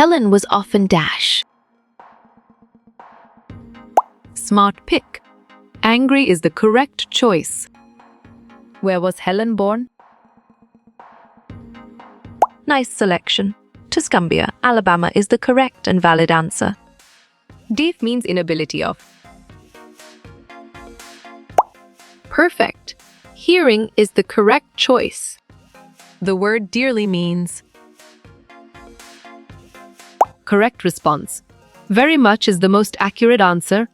Helen was often dash. Smart pick. Angry is the correct choice. Where was Helen born? Nice selection. Tuscumbia, Alabama is the correct and valid answer. Deaf means inability of. Perfect. Hearing is the correct choice. The word dearly means. Correct response. Very much is the most accurate answer.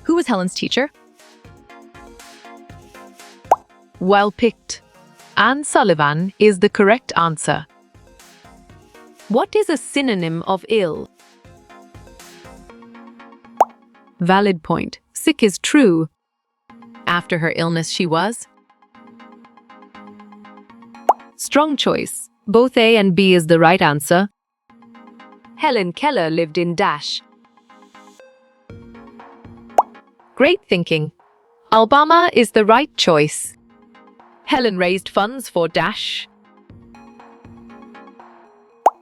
Who was Helen's teacher? Well picked. Anne Sullivan is the correct answer. What is a synonym of ill? Valid point. Sick is true. After her illness, she was. Strong choice. Both A and B is the right answer. Helen Keller lived in dash. Great thinking. Alabama is the right choice. Helen raised funds for dash.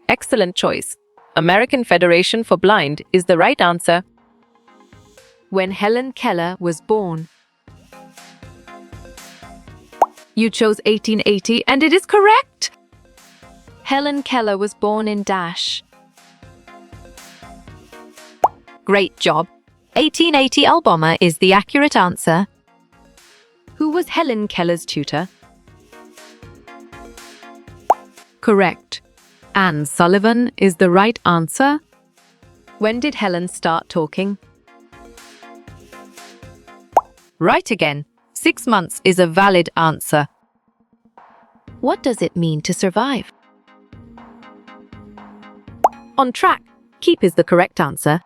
Excellent choice. American Federation for Blind is the right answer. When Helen Keller was born. You chose 1880 and it is correct. Helen Keller was born in dash. Great job. 1880 Alabama is the accurate answer. Who was Helen Keller's tutor? Correct. Anne Sullivan is the right answer. When did Helen start talking? Right again. 6 months is a valid answer. What does it mean to survive? On track. Keep is the correct answer.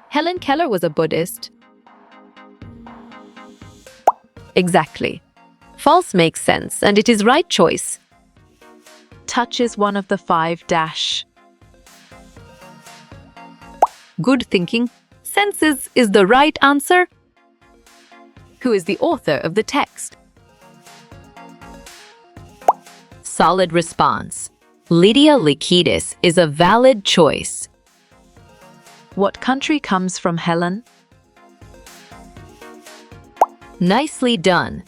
Helen Keller was a Buddhist. Exactly. False makes sense, and it is right choice. Touch is one of the 5 dash. Good thinking. Senses is the right answer. Who is the author of the text? Solid response. Lydia Likitis is a valid choice. What country comes from Helen? Nicely done.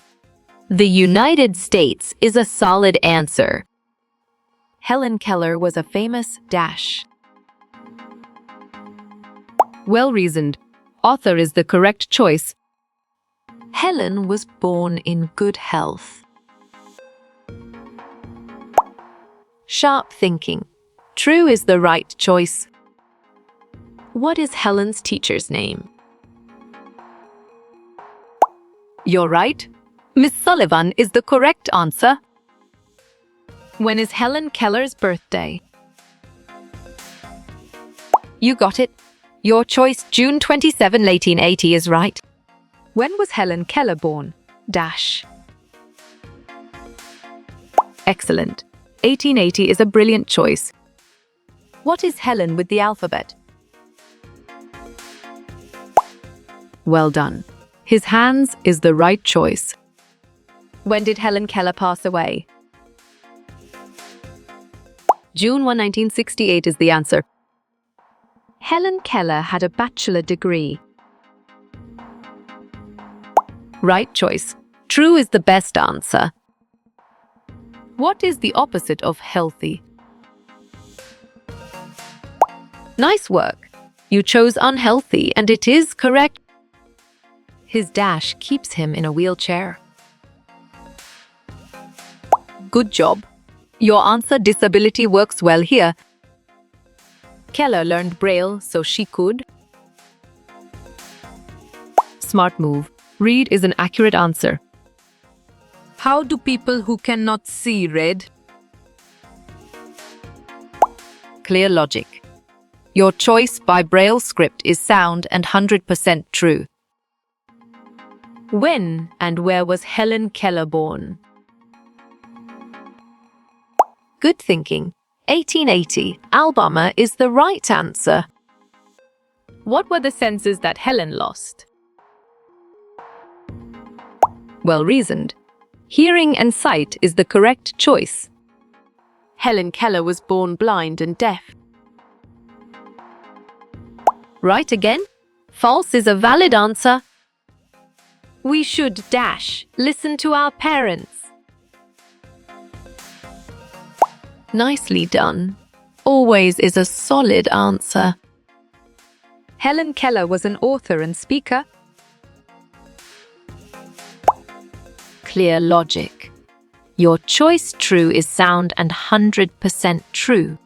The United States is a solid answer. Helen Keller was a famous dash. Well reasoned. Author is the correct choice. Helen was born in good health. Sharp thinking. True is the right choice. What is Helen's teacher's name? You're right. Miss Sullivan is the correct answer. When is Helen Keller's birthday? You got it. Your choice, June 27, 1880 is right. When was Helen Keller born? Dash. Excellent. 1880 is a brilliant choice. What is Helen with the alphabet? Well done. His hands is the right choice. When did Helen Keller pass away? June 1, 1968 is the answer. Helen Keller had a bachelor degree. Right choice. True is the best answer. What is the opposite of healthy? Nice work. You chose unhealthy and it is correct. His dash keeps him in a wheelchair. Good job. Your answer, disability, works well here. Keller learned Braille so she could. Smart move. Read is an accurate answer. How do people who cannot see read? Clear logic. Your choice by Braille script is sound and 100% true. When and where was Helen Keller born? Good thinking. 1880, Alabama is the right answer. What were the senses that Helen lost? Well reasoned. Hearing and sight is the correct choice. Helen Keller was born blind and deaf. Right again? False is a valid answer. We should dash listen to our parents. Nicely done. Always is a solid answer. Helen Keller was an author and speaker. Clear logic. Your choice true is sound and 100% true.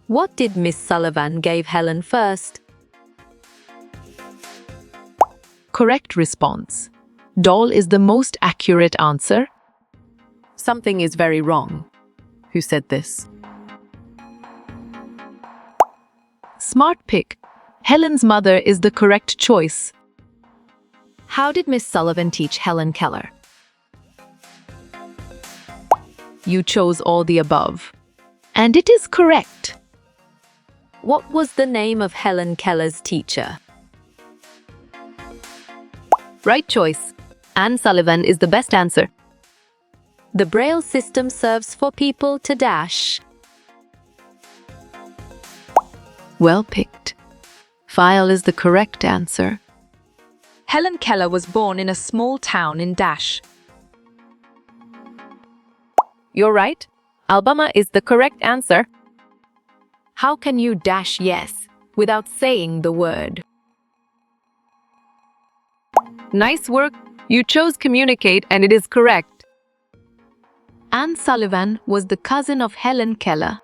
What did Miss Sullivan gave Helen first? Correct response. Doll is the most accurate answer. Something is very wrong. Who said this? Smart pick. Helen's mother is the correct choice. How did Miss Sullivan teach Helen Keller? You chose all the above. And it is correct. What was the name of Helen Keller's teacher? Right choice. Anne Sullivan is the best answer. The Braille system serves for people to dash. Well picked. File is the correct answer. Helen Keller was born in a small town in Dash. You're right. Alabama is the correct answer. How can you dash yes without saying the word? Nice work. You chose communicate and it is correct. Anne Sullivan was the cousin of Helen Keller.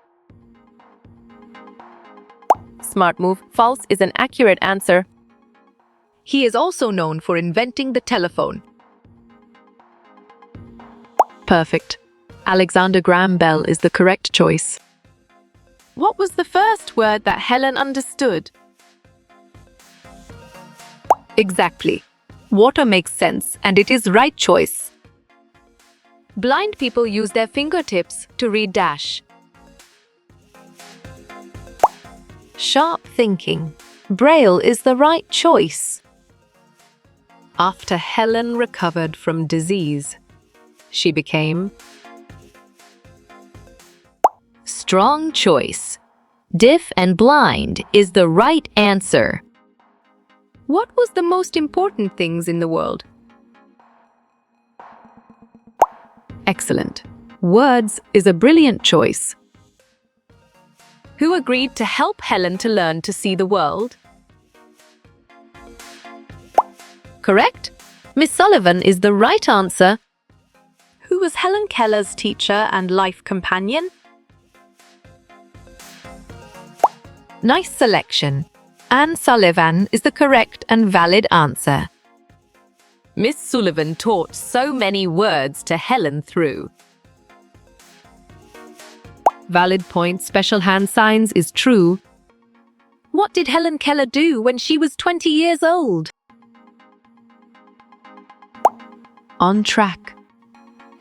Smart move. False is an accurate answer. He is also known for inventing the telephone. Perfect. Alexander Graham Bell is the correct choice. What was the first word that Helen understood? Exactly. Water makes sense and it is right choice. Blind people use their fingertips to read dash. Sharp thinking. Braille is the right choice. After Helen recovered from disease, she became Strong choice. Deaf and blind is the right answer. What was the most important things in the world? excellent. Words is a brilliant choice. Who agreed to help Helen to learn to see the world? Correct? Miss Sullivan is the right answer. Who was Helen Keller's teacher and life companion? Nice selection. Anne Sullivan is the correct and valid answer. Miss Sullivan taught so many words to Helen through. Valid point. Special hand signs is true. What did Helen Keller do when she was 20 years old? On track.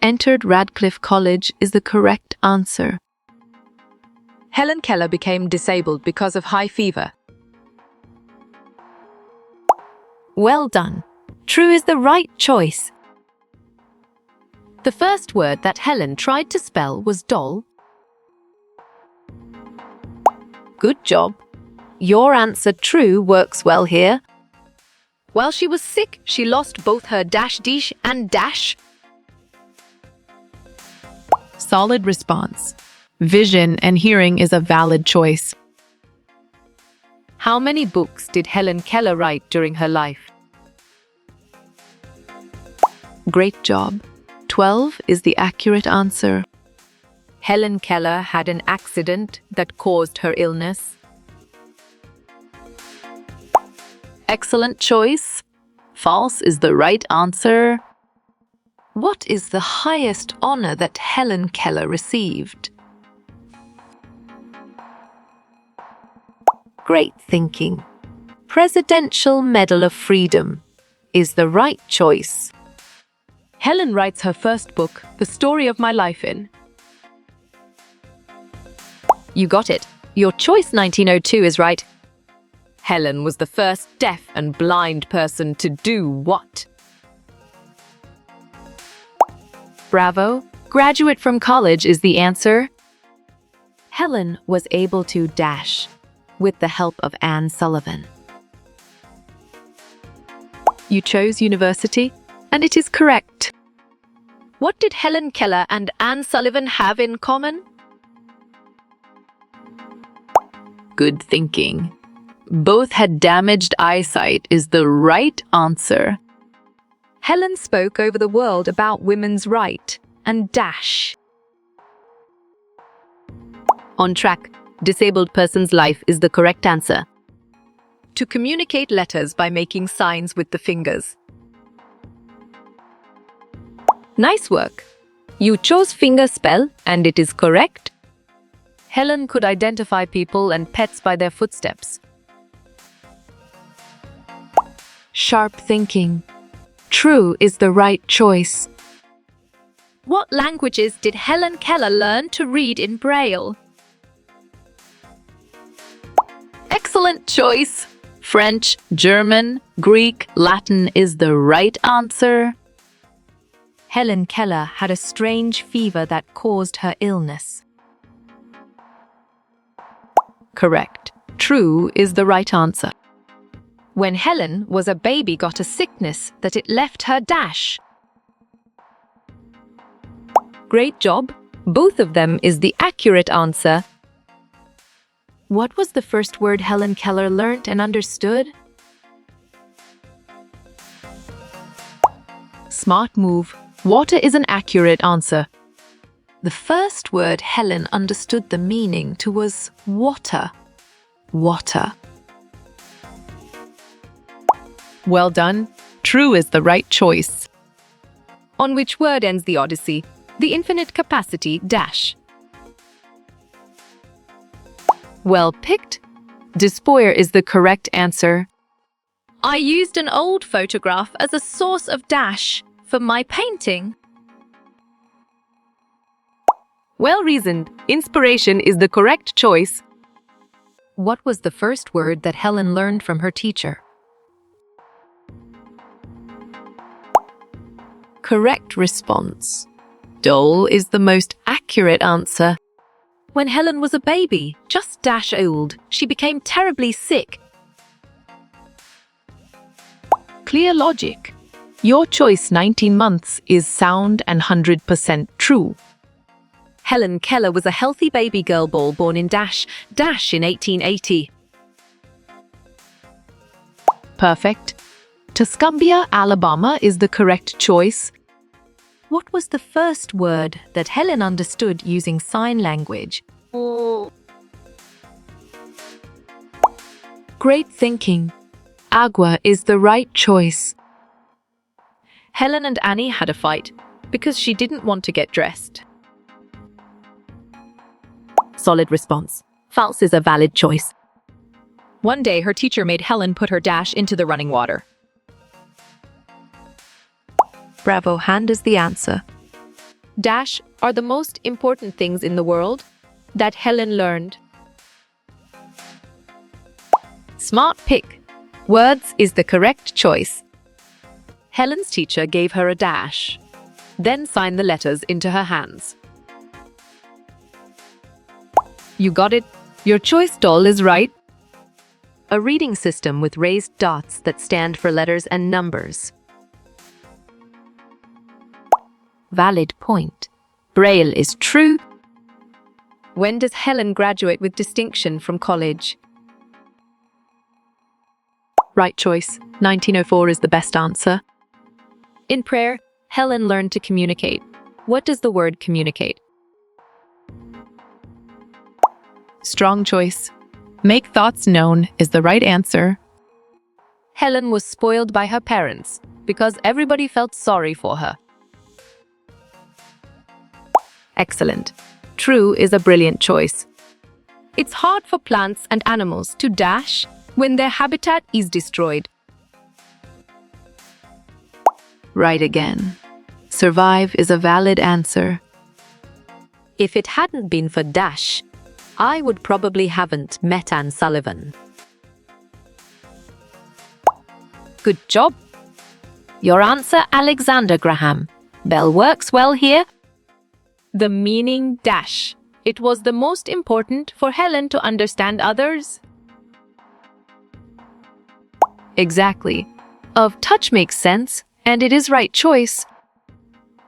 Entered Radcliffe College is the correct answer. Helen Keller became disabled because of high fever. Well done. True is the right choice. The first word that Helen tried to spell was doll. Good job. Your answer true works well here. While she was sick, she lost both her dash and dash. Solid response. Vision and hearing is a valid choice. How many books did Helen Keller write during her life? Great job. 12 is the accurate answer. Helen Keller had an accident that caused her illness. Excellent choice. False is the right answer. What is the highest honor that Helen Keller received? Great thinking. Presidential Medal of Freedom is the right choice. Helen writes her first book, The Story of My Life in. You got it. Your choice 1902 is right. Helen was the first deaf and blind person to do what? Bravo. Graduate from college is the answer. Helen was able to dash. with the help of Anne Sullivan. You chose university, and it is correct. What did Helen Keller and Anne Sullivan have in common? Good thinking. Both had damaged eyesight is the right answer. Helen spoke over the world about women's right and dash. On track, disabled person's life is the correct answer. To communicate letters by making signs with the fingers. Nice work. You chose finger spell and it is correct. Helen could identify people and pets by their footsteps. Sharp thinking. True is the right choice. What languages did Helen Keller learn to read in Braille? Excellent choice. French, German, Greek, Latin is the right answer. Helen Keller had a strange fever that caused her illness. Correct. True is the right answer. When Helen was a baby got a sickness that it left her dash. Great job. Both of them is the accurate answer. What was the first word Helen Keller learnt and understood? Smart move. Water is an accurate answer. The first word Helen understood the meaning to was water. Water. Well done. True is the right choice. On which word ends the Odyssey? The infinite capacity dash. Well picked. Despoir is the correct answer. I used an old photograph as a source of dash for my painting. Well reasoned. Inspiration is the correct choice. What was the first word that Helen learned from her teacher? Correct response. Dole is the most accurate answer. When Helen was a baby, just dash old, she became terribly sick. Clear logic. Your choice 19 months is sound and 100% true. Helen Keller was a healthy baby girl born in dash in 1880. Perfect. Tuscumbia, Alabama is the correct choice. What was the first word that Helen understood using sign language? Great thinking. Agua is the right choice. Helen and Annie had a fight because she didn't want to get dressed. Solid response. False is a valid choice. One day, her teacher made Helen put her dash into the running water. Bravo, hand is the answer. Dash are the most important things in the world that Helen learned. Smart pick. Words is the correct choice. Helen's teacher gave her a dash, then signed the letters into her hands. You got it. Your choice, doll, is right. A reading system with raised dots that stand for letters and numbers. Valid point. Braille is true. When does Helen graduate with distinction from college? Right choice. 1904 is the best answer. In prayer, Helen learned to communicate. What does the word communicate? Strong choice. Make thoughts known is the right answer. Helen was spoiled by her parents because everybody felt sorry for her. Excellent. True is a brilliant choice. It's hard for plants and animals to dash when their habitat is destroyed. Right again. Survive is a valid answer. If it hadn't been for dash, I would probably haven't met Anne Sullivan. Good job. Your answer, Alexander Graham. Bell works well here. The meaning dash. It was the most important for Helen to understand others. Exactly. Of touch makes sense, and it is right choice.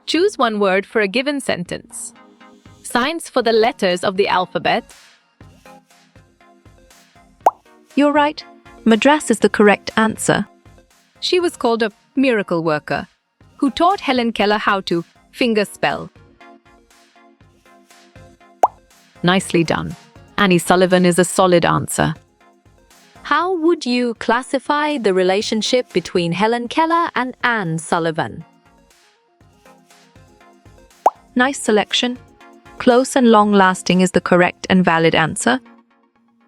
Choose one word for a given sentence. Signs for the letters of the alphabet. You're right. Madras is the correct answer. She was called a miracle worker who taught Helen Keller how to finger spell. Nicely done. Annie Sullivan is a solid answer. How would you classify the relationship between Helen Keller and Anne Sullivan? Nice selection. Close and long-lasting is the correct and valid answer.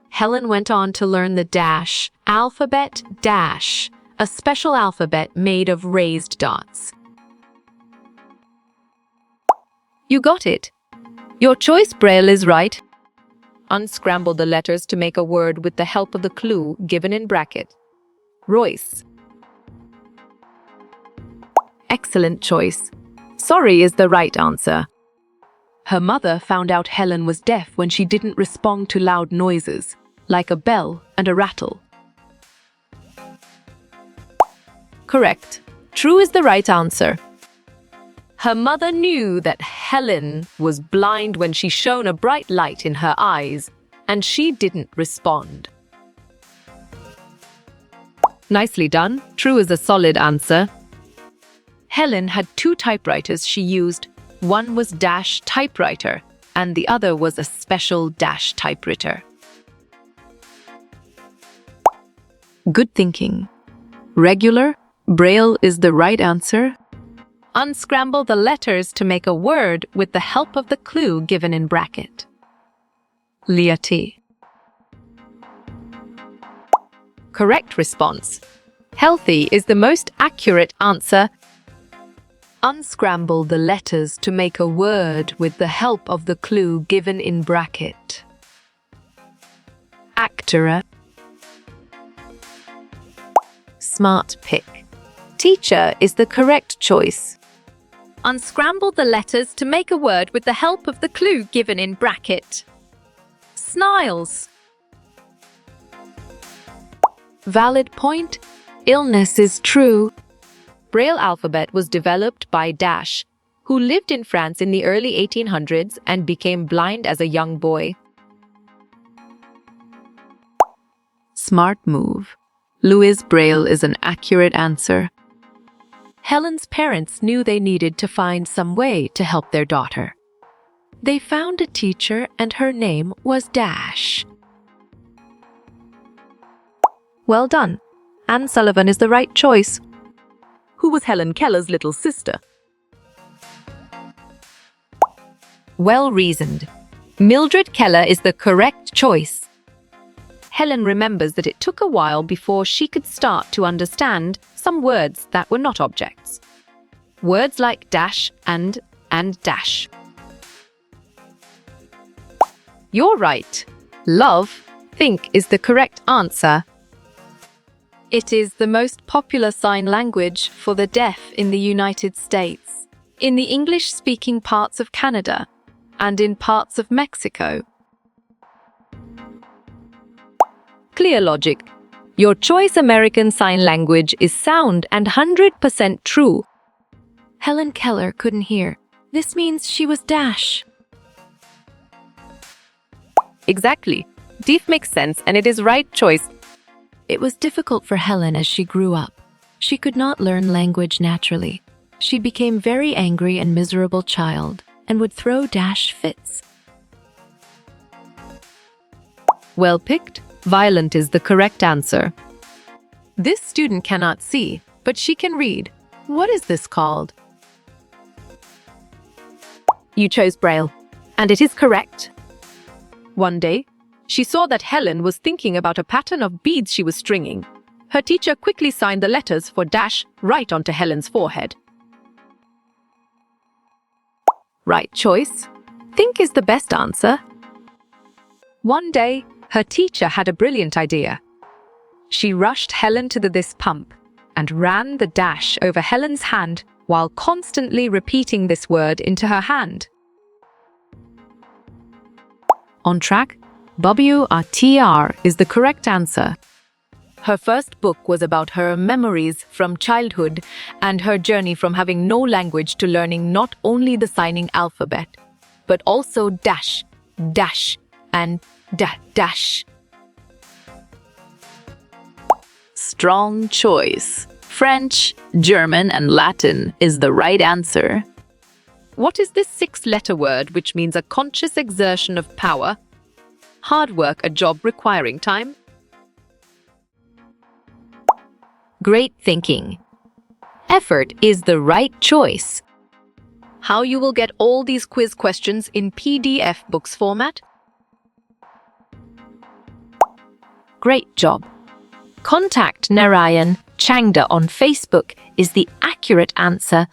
Helen went on to learn the dash, alphabet dash, a special alphabet made of raised dots. You got it. Your choice, Braille, is right. Unscramble the letters to make a word with the help of the clue given in bracket. Royce. Excellent choice. Sorry is the right answer. Her mother found out Helen was deaf when she didn't respond to loud noises, like a bell and a rattle. Correct. True is the right answer. Her mother knew that Helen was blind when she shone a bright light in her eyes, and she didn't respond. Nicely done. True is a solid answer. Helen had 2 typewriters she used. One was dash typewriter, and the other was a special dash typewriter. Good thinking. Regular, Braille is the right answer. Unscramble the letters to make a word with the help of the clue given in bracket. Leah T. Correct response. Healthy is the most accurate answer. Unscramble the letters to make a word with the help of the clue given in bracket. Actora. Smart pick. Teacher is the correct choice. Unscramble the letters to make a word with the help of the clue given in bracket. Sniles. Valid point. Illness is true. Braille alphabet was developed by Dash, who lived in France in the early 1800s and became blind as a young boy. Smart move. Louise Braille is an accurate answer. Helen's parents knew they needed to find some way to help their daughter. They found a teacher and her name was Dash. Well done. Anne Sullivan is the right choice. Who was Helen Keller's little sister? Well reasoned. Mildred Keller is the correct choice. Helen remembers that it took a while before she could start to understand some words that were not objects. Words like dash and dash. You're right. Love, think is the correct answer. It is the most popular sign language for the deaf in the United States, in the English-speaking parts of Canada, and in parts of Mexico. Clear logic. Your choice American Sign Language is sound and 100% true. Helen Keller couldn't hear. This means she was Dash. Exactly. Deaf makes sense and it is right choice. It was difficult for Helen as she grew up. She could not learn language naturally. She became very angry and miserable child and would throw Dash fits. Well picked. Violent is the correct answer. This student cannot see, but she can read. What is this called? You chose Braille, and it is correct. One day, she saw that Helen was thinking about a pattern of beads she was stringing. Her teacher quickly signed the letters for Dash right onto Helen's forehead. Right choice. Think is the best answer. One day, her teacher had a brilliant idea. She rushed Helen to this pump and ran the dash over Helen's hand while constantly repeating this word into her hand. On track, WRTR is the correct answer. Her first book was about her memories from childhood and her journey from having no language to learning not only the signing alphabet, but also dash, dash, and dash. Strong choice. French, German, and Latin is the right answer. What is this 6-letter word which means a conscious exertion of power? Hard work, a job requiring time? Great thinking. Effort is the right choice. How you will get all these quiz questions in PDF books format? Great job. Contact Narayan Changda on Facebook is the accurate answer